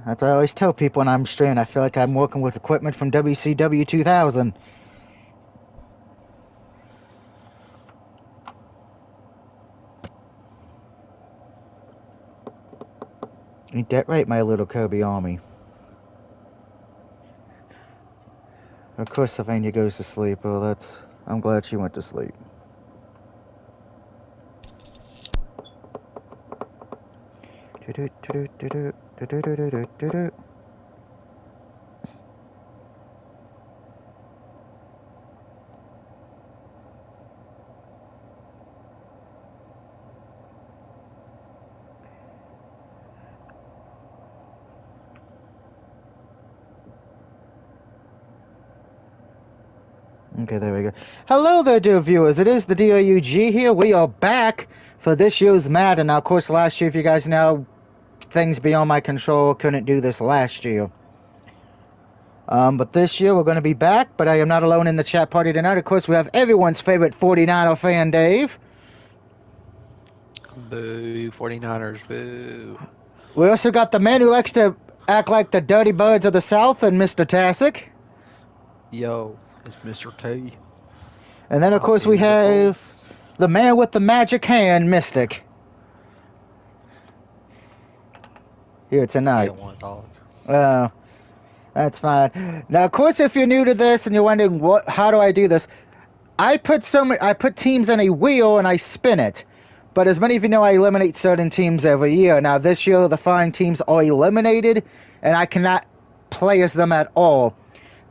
That's what I always tell people when I'm streaming. I feel like I'm working with equipment from WCW 2000. Ain't that right, my little Kobe army? Of course, Sylvania goes to sleep. Well, I'm glad she went to sleep. Okay, there we go. Hello there, dear viewers. It is the DOUG here. We are back for this year's Madden. Now, of course, last year, if you guys know, things beyond my control, couldn't do this last year. But this year, we're going to be back, but I am not alone in the chat party tonight. Of course, we have everyone's favorite 49er fan, Dave. Boo, 49ers, boo. We also got the man who likes to act like the dirty birds of the South, and Mr. Tassick. Yo, it's Mr. T. And then, of course, we have the man with the magic hand, Mystic. Here tonight. That's fine. Now, of course, if you're new to this and you're wondering how do I do this, I put teams in a wheel and I spin it. But as many of you know, I eliminate certain teams every year. Now, this year, the following teams are eliminated, and I cannot play as them at all.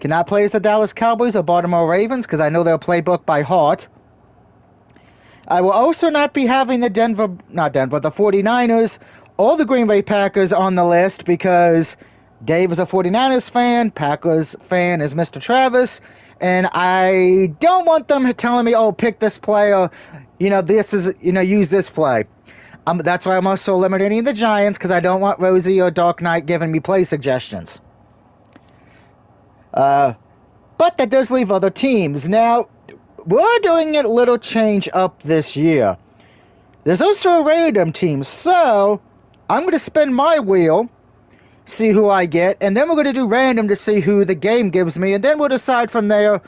Cannot play as the Dallas Cowboys or Baltimore Ravens, because I know their playbook by heart. I will also not be having the 49ers or the Green Bay Packers on the list, because Dave is a 49ers fan, Packers fan is Mr. Travis, and I don't want them telling me, oh, pick this player, use this play. That's why I'm also eliminating the Giants, because I don't want Rosie or Dark Knight giving me play suggestions. But that does leave other teams. Now, we're doing a little change up this year. There's also a random team, so I'm going to spin my wheel, see who I get, and then we're going to do random to see who the game gives me, and then we'll decide from there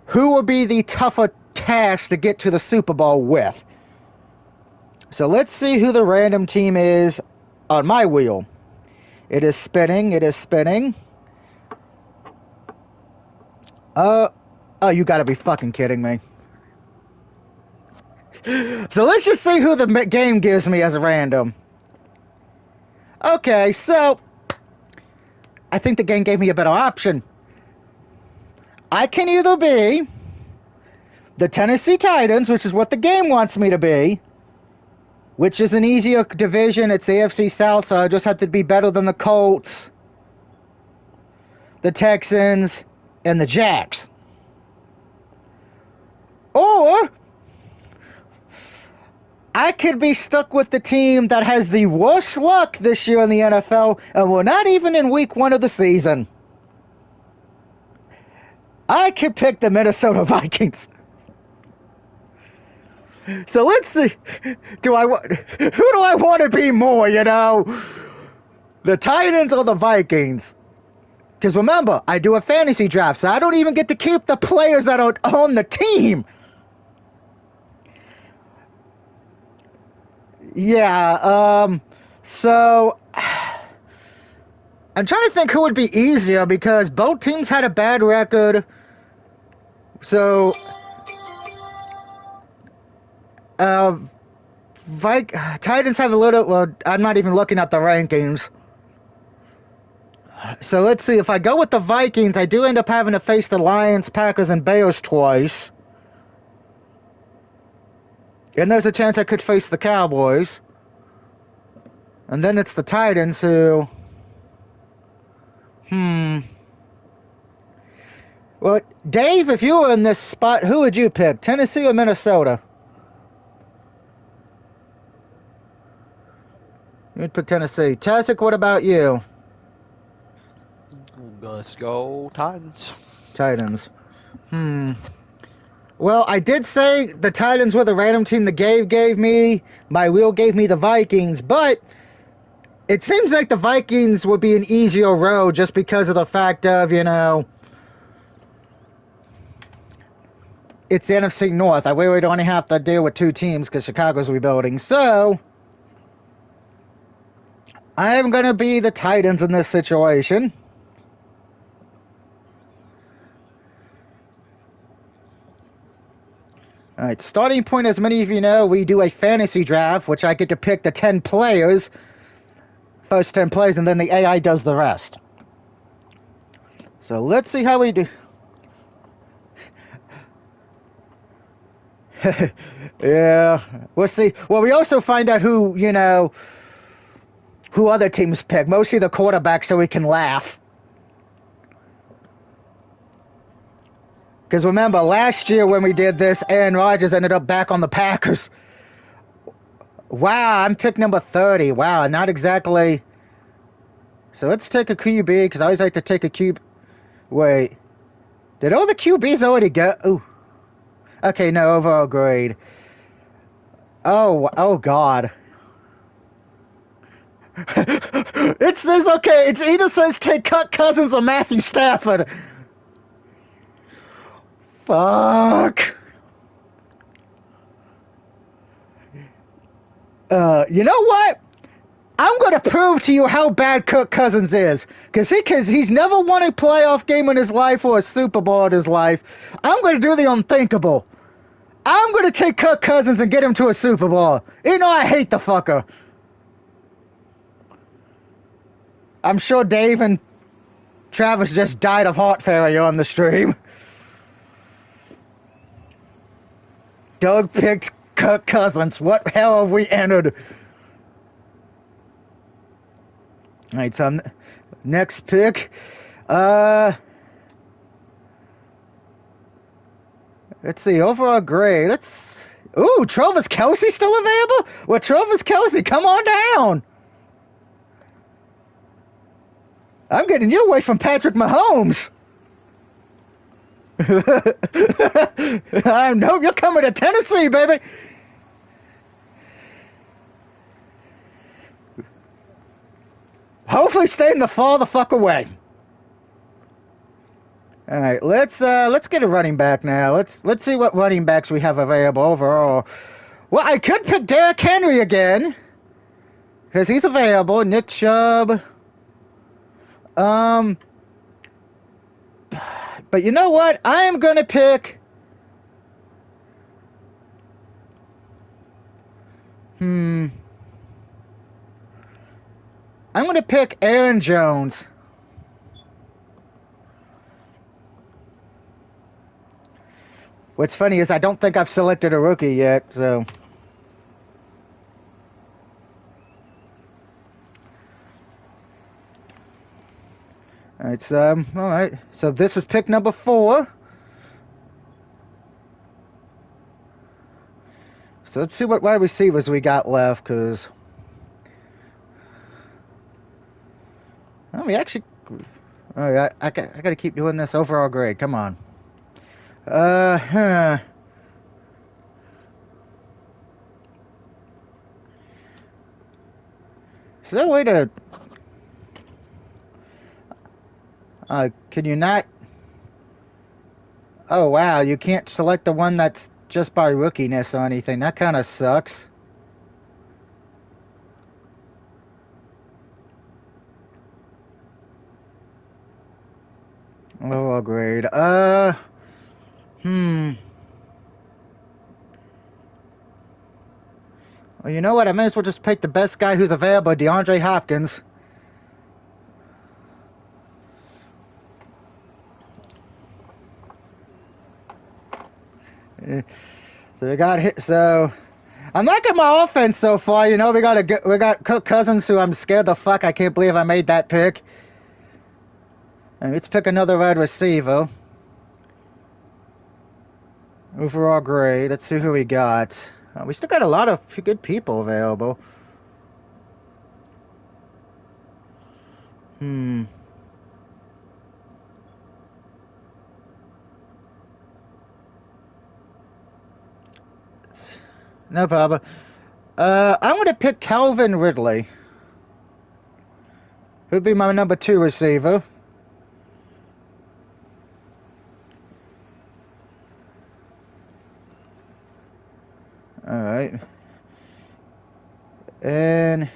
who will be the tougher task to get to the Super Bowl with. So let's see who the random team is on my wheel. It is spinning, it is spinning. Oh, you gotta be fucking kidding me. So let's just see who the game gives me as a random. Okay, so I think the game gave me a better option. I can either be the Tennessee Titans, which is what the game wants me to be, which is an easier division. It's the AFC South, so I just have to be better than the Colts, the Texans, and the Jags. Or I could be stuck with the team that has the worst luck this year in the NFL, and we're not even in week 1 of the season. I could pick the Minnesota Vikings. So let's see. Who do I want to be more, The Titans or the Vikings? Because remember, I do a fantasy draft, so I don't even get to keep the players that are on the team. Yeah, so I'm trying to think who would be easier, because both teams had a bad record. So Titans have a little, well, I'm not even looking at the rankings. So let's see, if I go with the Vikings, I do end up having to face the Lions, Packers, and Bears twice. And there's a chance I could face the Cowboys. And then it's the Titans who... Well, Dave, if you were in this spot, who would you pick? Tennessee or Minnesota? You'd pick Tennessee. Tasik, what about you? Let's go Titans. Titans. Well, I did say the Titans were the random team the gave me. My wheel gave me the Vikings, but It seems like the Vikings would be an easier road just because of the fact of, it's the NFC North. I really don't have to deal with two teams because Chicago's rebuilding. So, I'm going to be the Titans in this situation. All right, starting point, as many of you know, we do a fantasy draft, which I get to pick the 10 players, first 10 players, and then the AI does the rest. So let's see how we do. Yeah, we'll see. Well, we also find out who other teams pick, mostly the quarterback, so we can laugh. Because remember, last year when we did this, Aaron Rodgers ended up back on the Packers. Wow, I'm pick number 30. Wow, not exactly. So let's take a QB, because I always like to take a QB. Wait. Did all the QBs already go? Ooh. Okay, no, overall grade. Oh God. It says, okay, it either says take Kirk Cousins or Matthew Stafford. Fuck. You know what? I'm going to prove to you how bad Kirk Cousins is. Because he's never won a playoff game in his life or a Super Bowl in his life. I'm going to do the unthinkable. I'm going to take Kirk Cousins and get him to a Super Bowl. You know I hate the fucker. I'm sure Dave and Travis just died of heart failure on the stream. Doug picked Kirk Cousins. What hell have we entered? Alright, so next pick. Let's see, overall grade. Ooh, Travis Kelce still available? Well, Travis Kelce, come on down. I'm getting you away from Patrick Mahomes. I know you're coming to Tennessee, baby. Hopefully staying the fuck away. All right, let's get a running back now. Let's see what running backs we have available overall. Well, I could pick Derrick Henry again because he's available. Nick Chubb. But you know what? I am gonna pick. I'm gonna pick Aaron Jones. What's funny is I don't think I've selected a rookie yet, so. Alright, so this is pick number 4. So let's see what wide receivers we got left, because. Oh, we actually. Alright, I gotta keep doing this overall grade, come on. Is there a way to... can you not... Oh, wow, you can't select the one that's just by rookiness or anything. That kind of sucks. Overall grade. Well, you know what? I might as well just pick the best guy who's available, DeAndre Hopkins. So we got hit. So I'm liking my offense so far. You know, we got Kirk Cousins, who I'm scared the fuck. I can't believe I made that pick. And let's pick another wide receiver. Overall grade. Let's see who we got. We still got a lot of good people available. No problem. I'm going to pick Calvin Ridley. Who'd be my number 2 receiver? Alright. And...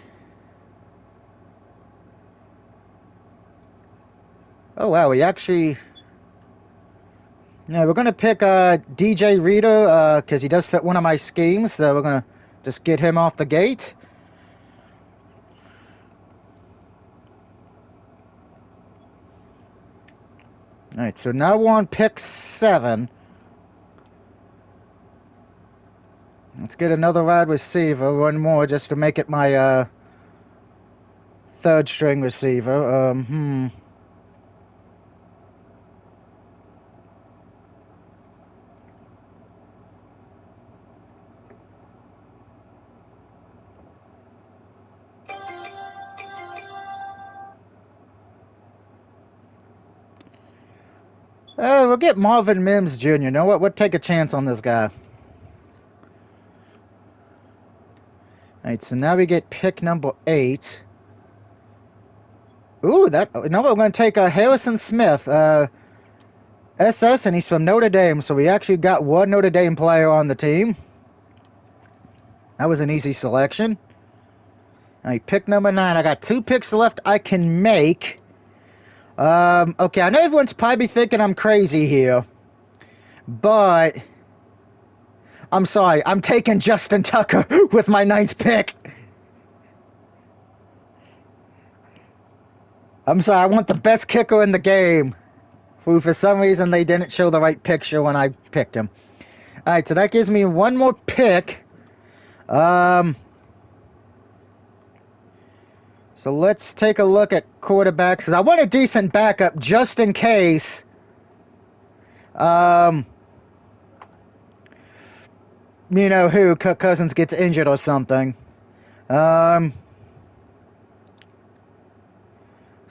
oh, wow, we actually... yeah, we're going to pick DJ Reader, because he does fit one of my schemes, so we're going to just get him off the gate. Alright, so now we're on pick 7. Let's get another wide receiver, one more, just to make it my 3rd string receiver. We'll get Marvin Mims Jr. You know what? We'll take a chance on this guy. Alright, so now we get pick number 8. Ooh, that... you know what? We're going to take Harrison Smith, SS, and he's from Notre Dame, so we actually got one Notre Dame player on the team. That was an easy selection. Alright, pick number 9. I got 2 picks left I can make. Okay, I know everyone's probably thinking I'm crazy here, but I'm sorry, I'm taking Justin Tucker with my 9th pick. I'm sorry, I want the best kicker in the game. For some reason, they didn't show the right picture when I picked him. Alright, so that gives me one more pick. So let's take a look at quarterbacks, because I want a decent backup just in case. You know who, Kirk Cousins gets injured or something. So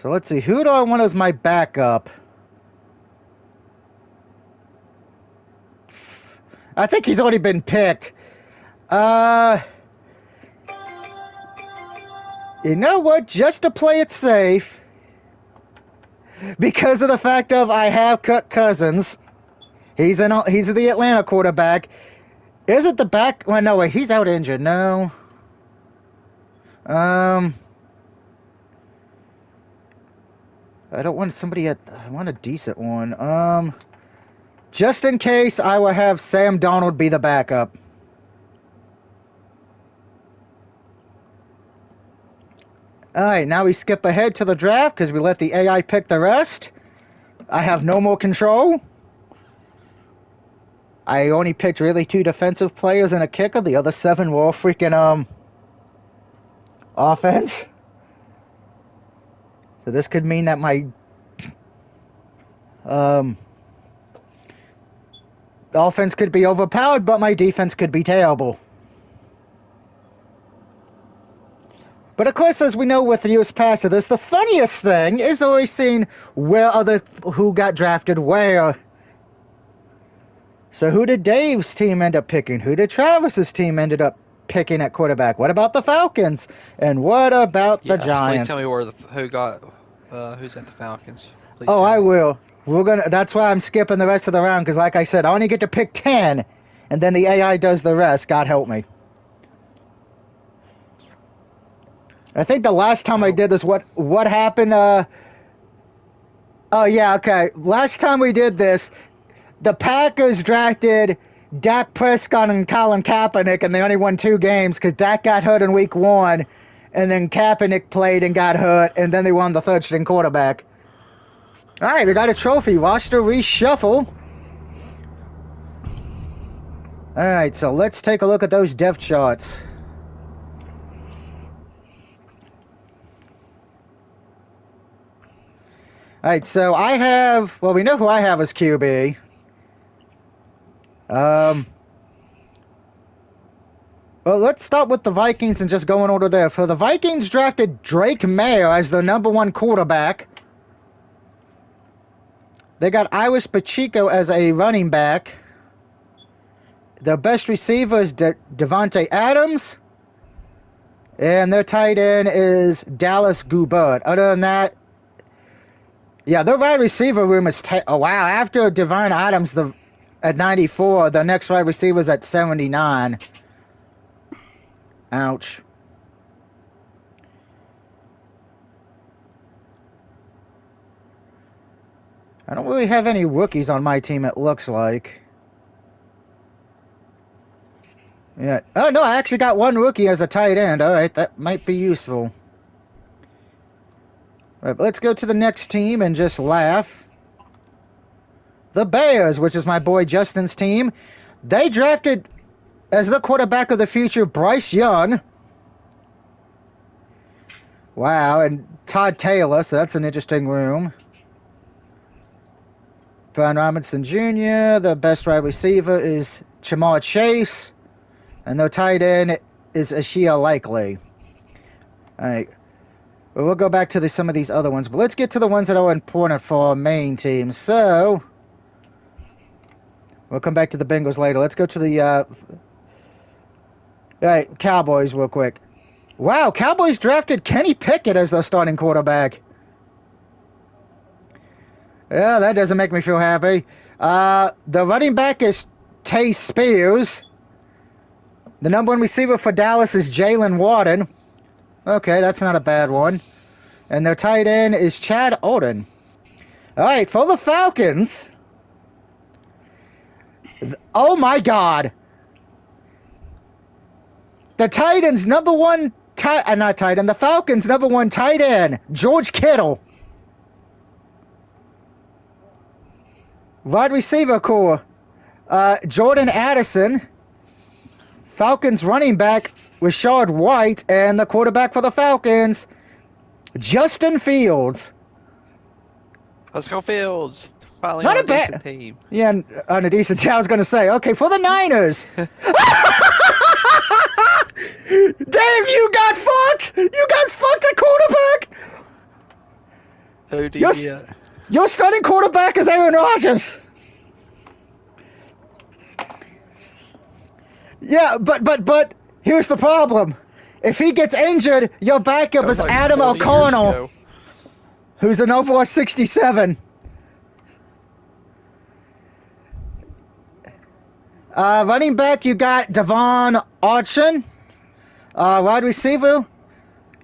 let's see, who do I want as my backup? I think he's already been picked. You know what? Just to play it safe, because of the fact of I have Kirk Cousins, he's the Atlanta quarterback. Is it the back? Well, no, wait, he's out injured. No. I don't want somebody I want a decent one. Just in case, I will have Sam Darnold be the backup. Alright, now we skip ahead to the draft because we let the AI pick the rest. I have no more control. I only picked really 2 defensive players and a kicker. The other 7 were all freaking, offense. So this could mean that my, offense could be overpowered, but my defense could be terrible. But of course, as we know with the years past of this, the funniest thing is always seeing who got drafted where. So who did Dave's team end up picking? Who did Travis's team ended up picking at quarterback? What about the Falcons? And what about the Giants? Please tell me who's at the Falcons. Please oh, I will. That's why I'm skipping the rest of the round, because like I said, I only get to pick 10, and then the AI does the rest. God help me. I think the last time I did this, what happened, oh yeah, okay. Last time we did this, the Packers drafted Dak Prescott and Colin Kaepernick, and they only won 2 games because Dak got hurt in week 1, and then Kaepernick played and got hurt, and then they won the 3rd string quarterback. Alright, we got a trophy. Roster reshuffle. Alright, so let's take a look at those depth charts. Alright, so I have... well, we know who I have as QB. Well, let's start with the Vikings and just go in order there. For the Vikings drafted Drake Mayer as their number 1 quarterback. They got Iris Pacheco as a running back. Their best receiver is Devontae Adams. And their tight end is Dallas Goubert. Other than that, yeah, their wide receiver room is tight. Oh, wow. After Devine Adams at 94, the next wide receiver is at 79. Ouch. I don't really have any rookies on my team, it looks like. Yeah. Oh, no, I actually got one rookie as a tight end. All right, that might be useful. All right, but let's go to the next team and just laugh. The Bears, which is my boy Justin's team. They drafted, as the quarterback of the future, Bryce Young. Wow, and Todd Taylor, so that's an interesting room. Brian Robinson Jr., the best wide receiver is Jamar Chase, and their tight end is Ashia Likely. All right. Well, we'll go back to some of these other ones, but let's get to the ones that are important for our main team. So, we'll come back to the Bengals later. Let's go to the all right, Cowboys real quick. Wow, Cowboys drafted Kenny Pickett as their starting quarterback. Yeah, that doesn't make me feel happy. The running back is Tay Spears. The number one receiver for Dallas is Jalen Warden. Okay, that's not a bad one. And their tight end is Chad Oden. All right, for the Falcons. Oh my God. The Titans' number one the Falcons' number one tight end, George Kittle. Wide receiver core, Jordan Addison. Falcons running back, Rashard White. And the quarterback for the Falcons, Justin Fields. Let's go Fields. Finally Not on a bad decent team. Yeah, on a decent team, I was going to say. Okay, for the Niners. Dave, you got fucked! You got fucked at quarterback! Who did you? Your starting quarterback is Aaron Rodgers. Yeah, but here's the problem. If he gets injured, your backup is like Adam 40 years O'Connell, ago. who's an Overwatch 67. Running back, you got Devon Archon. Wide receiver,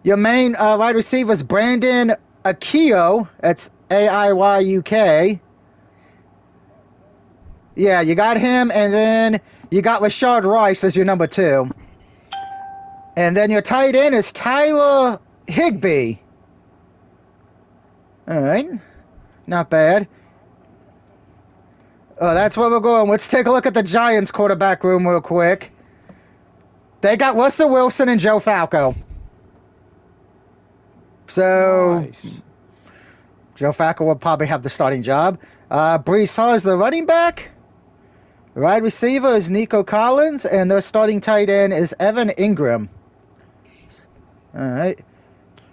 your main wide receiver is Brandon Akio. That's Aiyuk. Yeah, you got him, and then you got Rashard Rice as your number 2. And then your tight end is Tyler Higbee. All right, not bad. Oh, that's where we're going. Let's take a look at the Giants quarterback room real quick. They got Russell Wilson and Joe Falco. So, Nice. Joe Falco will probably have the starting job. Brees Hall is the running back. Wide receiver is Nico Collins, and their starting tight end is Evan Ingram. All right.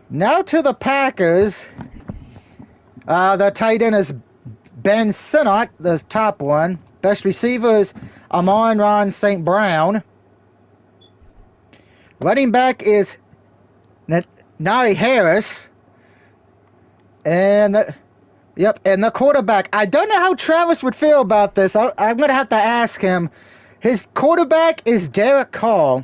Now to the Packers. Their tight end is Ben Sinnott, the top one. Best receiver is Amon-Ra St. Brown. Running back is Najee Harris. And the quarterback. I don't know how Travis would feel about this. I'm going to have to ask him. His quarterback is Derek Carr.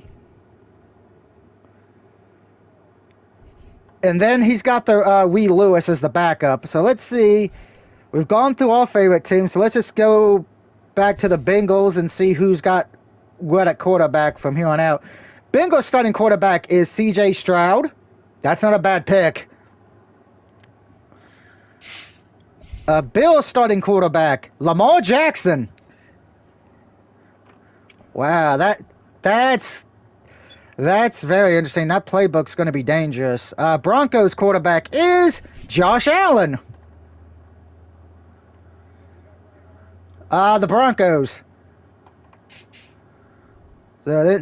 And then he's got the Wee Lewis as the backup. So let's see. We've gone through our favorite teams, so let's just go back to the Bengals and see who's got what at quarterback from here on out. Bengals starting quarterback is C.J. Stroud. That's not a bad pick. Bills starting quarterback, Lamar Jackson. Wow, that's very interesting. That playbook's going to be dangerous. Broncos quarterback is Josh Allen. The Broncos. So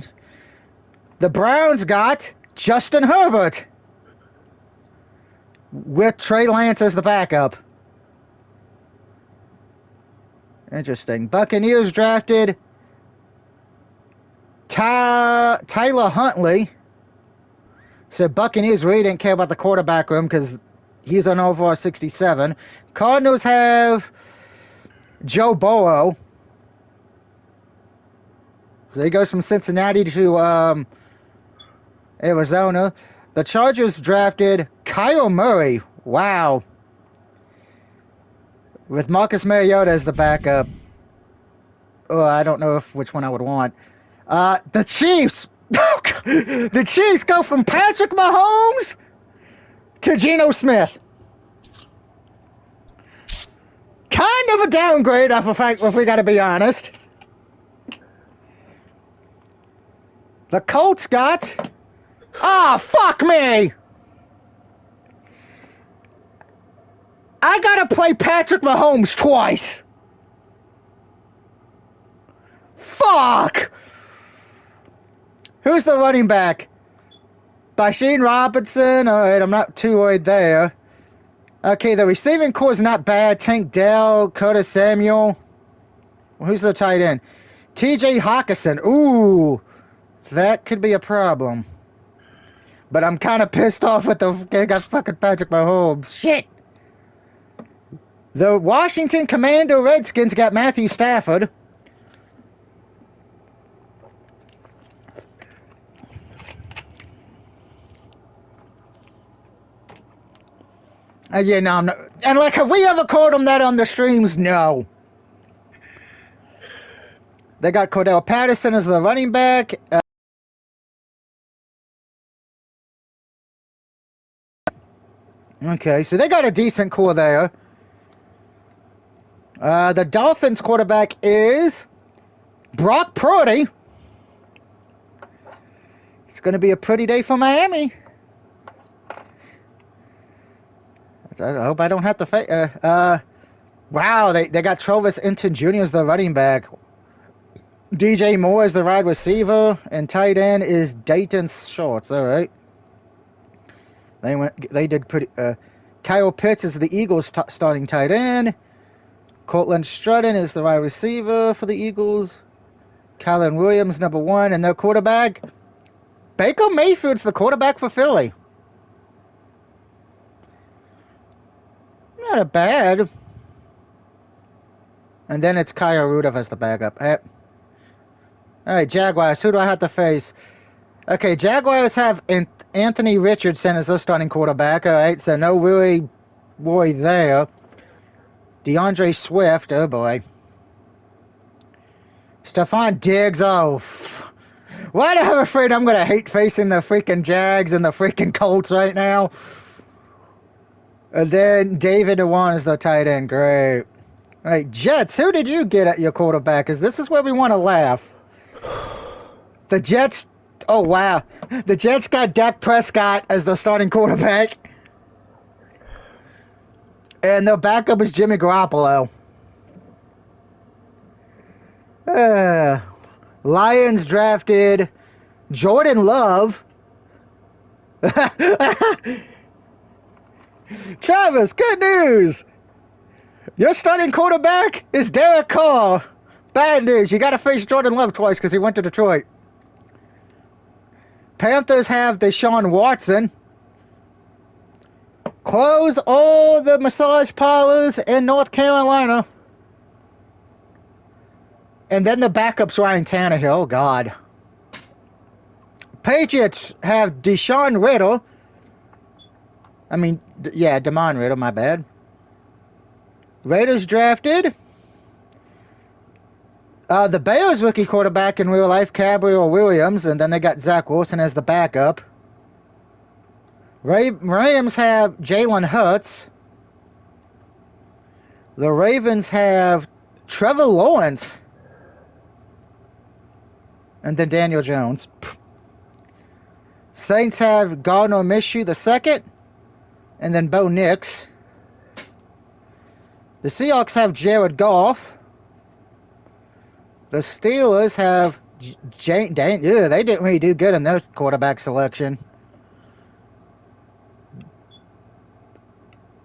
the Browns got Justin Herbert with Trey Lance as the backup. Interesting. Buccaneers drafted Tyler Huntley. So Buccaneers really didn't care about the quarterback room because he's an overall 67. Cardinals have Joe Burrow. So he goes from Cincinnati to Arizona. The Chargers drafted Kyle Murray. Wow. With Marcus Mariota as the backup. Oh, I don't know which one I would want. The Chiefs. The Chiefs go from Patrick Mahomes to Geno Smith. Kind of a downgrade, if we got to be honest. The Colts got... Ah, fuck me! I gotta play Patrick Mahomes twice. Fuck! Who's the running back? Basheen Robinson? Alright, I'm not too worried there. Okay, the receiving core is not bad. Tank Dell, Curtis Samuel. Who's the tight end? TJ Hawkinson. Ooh, that could be a problem. But I'm kind of pissed off with they got fucking Patrick Mahomes. Shit. The Washington Commando Redskins got Matthew Stafford. Yeah, no, I'm not. And like, have we ever called them that on the streams? No. They got Cordell Patterson as the running back. Okay, so they got a decent core there. The Dolphins quarterback is Brock Purdy. It's going to be a pretty day for Miami. I hope I don't have to fight. Wow, they got Travis Etienne Jr. as the running back. DJ Moore is the wide receiver, and tight end is Dayton Schultz. All right, they did pretty. Kyle Pitts is the Eagles' starting tight end. Cortland Strutton is the wide receiver for the Eagles. Kylan Williams, number 1, and their quarterback Baker Mayfield's the quarterback for Philly. Not a bad. And then it's Kyle Rudolph as the backup. Alright, Jaguars. Who do I have to face? Okay, Jaguars have Anthony Richardson as the starting quarterback. Alright, so no really worry there. DeAndre Swift. Oh boy. Stephon Diggs. Oh. Why am I afraid I'm going to hate facing the freaking Jags and the freaking Colts right now? And then David Dewan is the tight end. Great. All right, Jets, who did you get at your quarterback? Because this is where we want to laugh. The Jets, oh wow. The Jets got Dak Prescott as the starting quarterback. And their backup is Jimmy Garoppolo. Lions drafted Jordan Love. Travis, good news. Your starting quarterback is Derek Carr. Bad news. You got to face Jordan Love twice because he went to Detroit. Panthers have Deshaun Watson. Close all the massage parlors in North Carolina. And then the backup's Ryan Tannehill. Oh, God. Patriots have Deshaun Riddle. Damon Riddle, my bad. Raiders drafted the Bears rookie quarterback in real life, Gabriel Williams, and then they got Zach Wilson as the backup. Rams have Jalen Hurts. The Ravens have Trevor Lawrence. And then Daniel Jones. Saints have Gardner Minshew II. And then Bo Nix. The Seahawks have Jared Goff. The Steelers have they didn't really do good in their quarterback selection.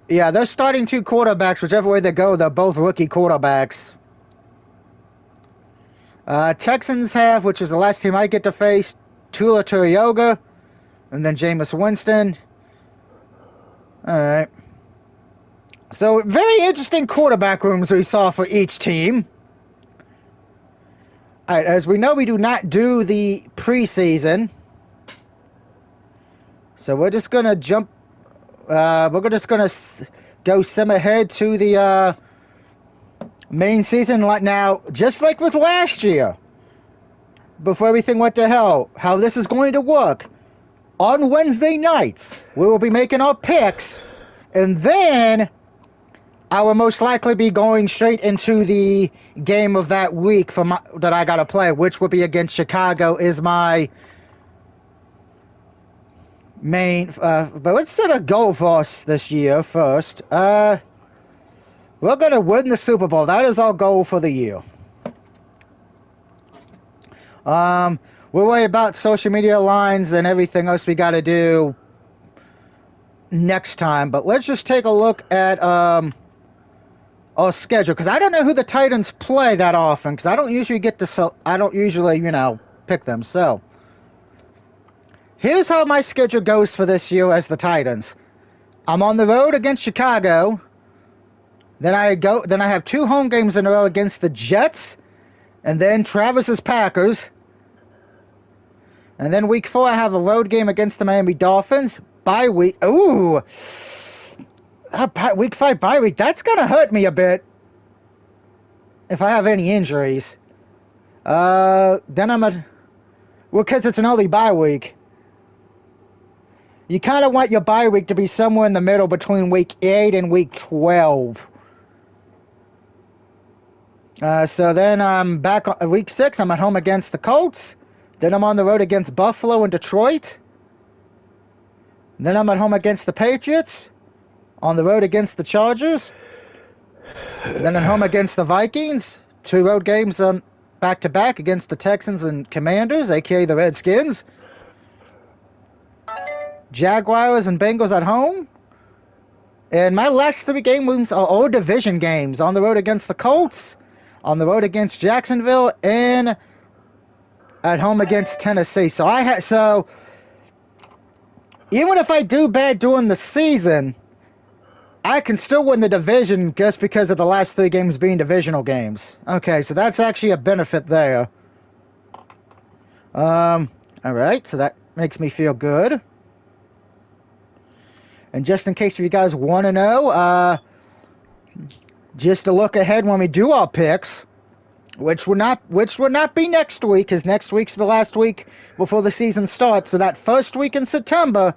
Yeah, they're starting 2 quarterbacks, whichever way they go, they're both rookie quarterbacks. Texans have, which is the last team I get to face, Tua Tagovailoa. And then Jameis Winston. All right. So, very interesting quarterback rooms we saw for each team. All right, as we know, we do not do the preseason. So, we're just going to jump. We're just going to go sim ahead to the main season. Now, just like with last year, before everything went to hell, how this is going to work. On Wednesday nights, we will be making our picks, and then I will most likely be going straight into the game of that week that I got to play, which will be against Chicago, is my main. But let's set a goal for us this year first. We're going to win the Super Bowl. That is our goal for the year. We'll worry about social media lines and everything else we got to do next time. But let's just take a look at our schedule, because I don't know who the Titans play that often, because I don't usually pick them. So here's how my schedule goes for this year as the Titans. I'm on the road against Chicago. Then I have 2 home games in a row against the Jets, and then Travis's Packers. And then week 4, I have a road game against the Miami Dolphins. Bye week. Ooh. Week 5 bye week. That's going to hurt me a bit if I have any injuries. Then because it's an early bye week. You kind of want your bye week to be somewhere in the middle between week 8 and week 12. So then I'm back on week 6. I'm at home against the Colts. Then I'm on the road against Buffalo and Detroit. Then I'm at home against the Patriots. On the road against the Chargers. Then at home against the Vikings. 2 road games back-to-back against the Texans and Commanders, a.k.a. the Redskins. Jaguars and Bengals at home. And my last 3 games are all division games. On the road against the Colts. On the road against Jacksonville. And at home against Tennessee. So even if I do bad during the season, I can still win the division just because of the last 3 games being divisional games. Okay, so that's actually a benefit there. Alright, so that makes me feel good. And just in case you guys want to know, just to look ahead when we do our picks, which will not be next week, because next week's the last week before the season starts. So that first week in September,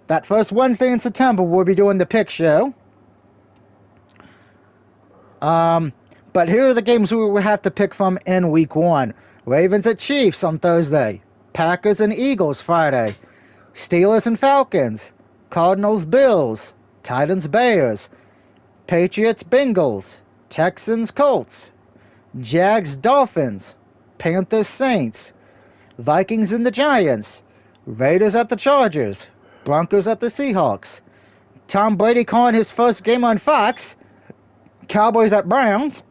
that first Wednesday in September, we'll be doing the pick show. But here are the games we will have to pick from in week 1. Ravens at Chiefs on Thursday. Packers and Eagles Friday. Steelers and Falcons. Cardinals Bills. Titans Bears. Patriots Bengals. Texans Colts. Jags Dolphins. Panthers Saints. Vikings and the Giants. Raiders at the Chargers. Broncos at the Seahawks. Tom Brady calling his first game on Fox. Cowboys at Browns.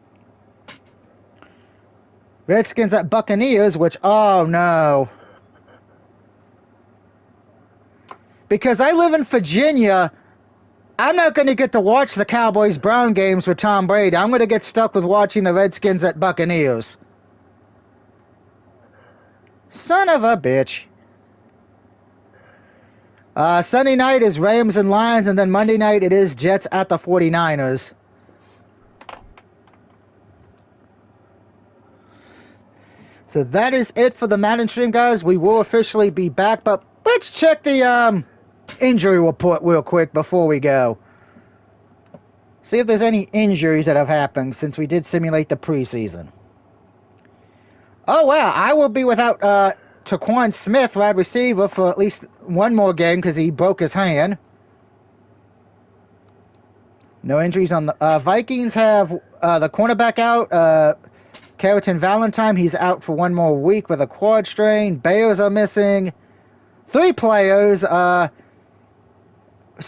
Redskins at Buccaneers, which, oh no. Because I live in Virginia, I'm not going to get to watch the Cowboys-Brown games with Tom Brady. I'm going to get stuck with watching the Redskins at Buccaneers. Son of a bitch. Sunday night is Rams and Lions, and then Monday night it is Jets at the 49ers. So that is it for the Madden stream, guys. We will officially be back, but let's check the injury report real quick before we go. See if there's any injuries that have happened since we did simulate the preseason. Oh, wow. I will be without Taquan Smith, wide receiver, for at least one more game because he broke his hand. No injuries on the Vikings. Have the cornerback out. Carrington Valentine, he's out for one more week with a quad strain. Bears are missing 3 players. So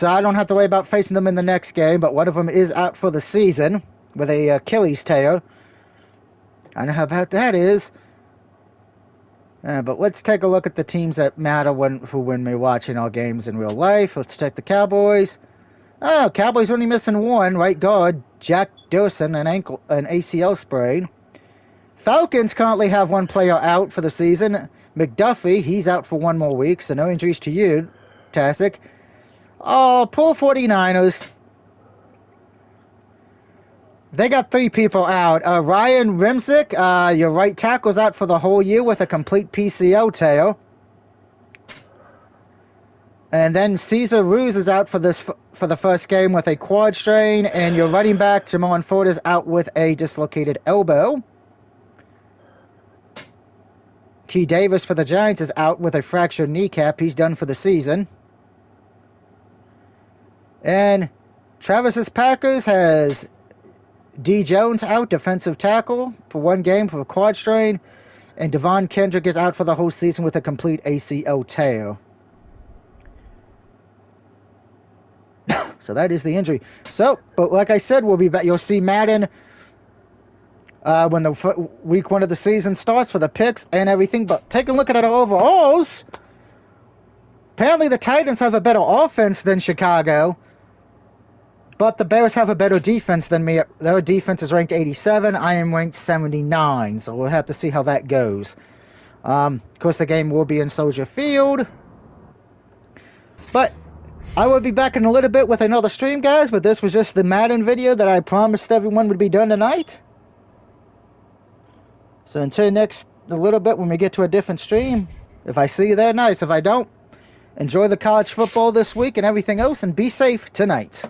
I don't have to worry about facing them in the next game, but one of them is out for the season with a Achilles tear. I know how bad that is. But let's take a look at the teams that matter when we're watching our games in real life. Let's check the Cowboys. Oh, Cowboys only missing one, right guard, Jack Dorsey, an ACL sprain. Falcons currently have one player out for the season. McDuffie, he's out for one more week, so no injuries to you, Tastic. Oh, poor 49ers. They got 3 people out. Ryan Rimsick, your right tackle's out for the whole year with a complete PCO tear. And then Cesar Ruse is out for the first game with a quad strain, and your running back Jamon Ford is out with a dislocated elbow. Key Davis for the Giants is out with a fractured kneecap. He's done for the season. And Travis's Packers has D. Jones out, defensive tackle, for one game for a quad strain. And Devon Kendrick is out for the whole season with a complete ACL tear. So that is the injury. So, but like I said, we'll be back. You'll see Madden when the week 1 of the season starts for the picks and everything. But take a look at our overalls. Apparently the Titans have a better offense than Chicago. But the Bears have a better defense than me. Their defense is ranked 87. I am ranked 79. So we'll have to see how that goes. Of course, the game will be in Soldier Field. But I will be back in a little bit with another stream, guys. But this was just the Madden video that I promised everyone would be done tonight. So until next a little bit when we get to a different stream. If I see you there, nice. If I don't, enjoy the college football this week and everything else. And be safe tonight.